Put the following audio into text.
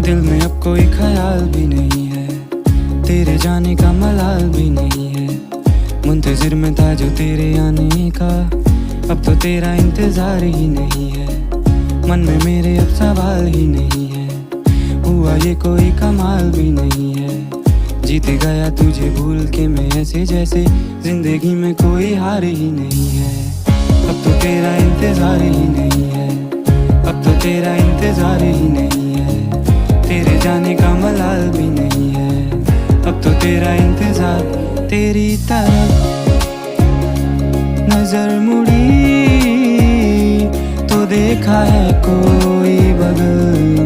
दिल में अब कोई ख्याल भी नहीं है, तेरे जाने का मलाल भी नहीं है। मुंतजिर में था जो तेरे आने का, अब तो तेरा इंतजार ही नहीं है। मन में मेरे अब सवाल ही नहीं है, हुआ ये कोई कमाल भी नहीं है। जीत गया तुझे भूल के मैं ऐसे जैसे जिंदगी में कोई हार ही नहीं है। अब तो तेरा इंतजार ही नहीं है, अब तो तेरा इंतजार ही नहीं है। तेरे जाने का मलाल भी नहीं है, अब तो तेरा इंतजार। तेरी तरफ नजर मुड़ी तो देखा है कोई बगल